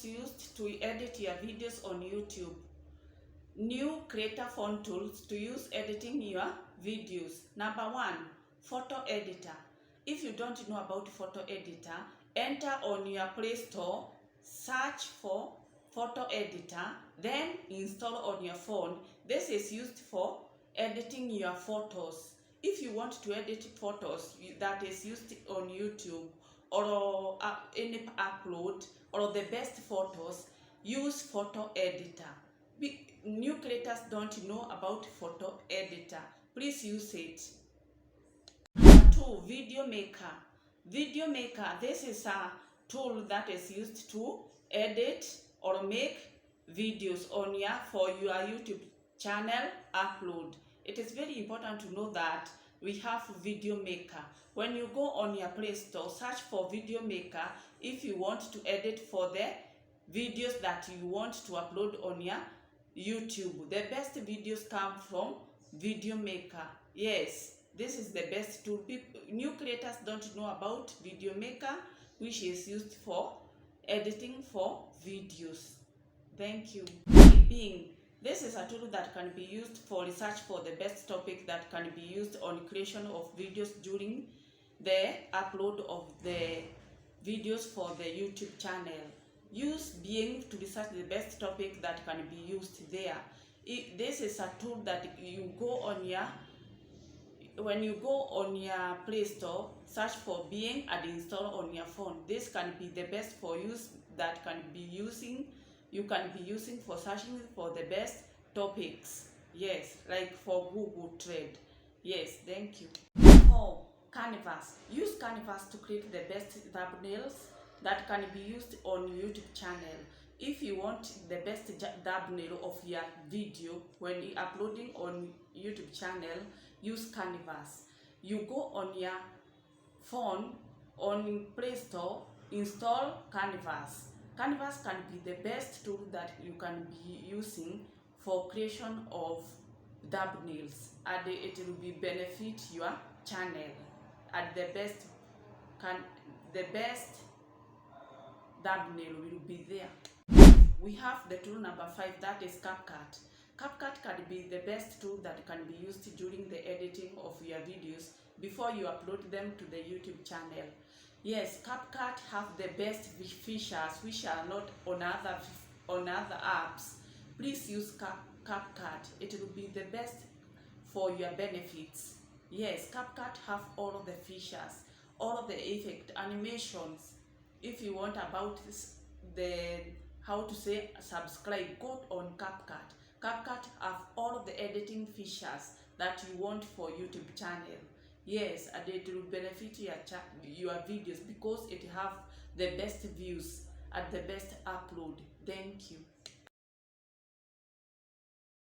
used to edit your videos on YouTube. New creator phone tools to use editing your videos. Number 1, photo editor. If you don't know about photo editor, enter on your Play Store, search for photo editor, then install on your phone. This is used for editing your photos. If you want to edit photos that is used on YouTube or any upload or the best photos, use photo editor. New creators don't know about photo editor. Please use it. Number 2, video maker. Video maker, this is a tool that is used to edit or make videos for your YouTube channel upload. It is very important to know that we have video maker. When you go on your Play Store, search for video maker if you want to edit for the videos that you want to upload on your YouTube. The best videos come from video maker. Yes, this is the best tool. New creators don't know about video maker, which is used for editing for videos. Thank you. Bing. This is a tool that can be used for research for the best topic that can be used on creation of videos during the upload of the videos for the YouTube channel. Use Bing to research the best topic that can be used there. This is a tool that you go on when you go on your Play Store, search for Bing and install on your phone. This can be the best for use that you can be using for searching for the best topics. Yes, like for Google Trade. Yes, thank you. 4, Canvas. Use Canvas to create the best thumbnails that can be used on YouTube channel. If you want the best thumbnail of your video when you're uploading on YouTube channel, use Canvas. You go on your phone, on Play Store, install Canvas. Canvas can be the best tool that you can be using for creation of thumbnails, and it will be benefit your channel. And the best thumbnail will be there. We have the tool number 5, that is CapCut. CapCut can be the best tool that can be used during the editing of your videos before you upload them to the YouTube channel. Yes, CapCut have the best features which are not on other apps. Please use CapCut. It will be the best for your benefits. Yes, CapCut have all the features, all the effect, animations. If you want about how to say subscribe, go on CapCut. CapCut have all the editing features that you want for YouTube channel. Yes, and it will benefit your videos because it have the best views and the best upload. Thank you.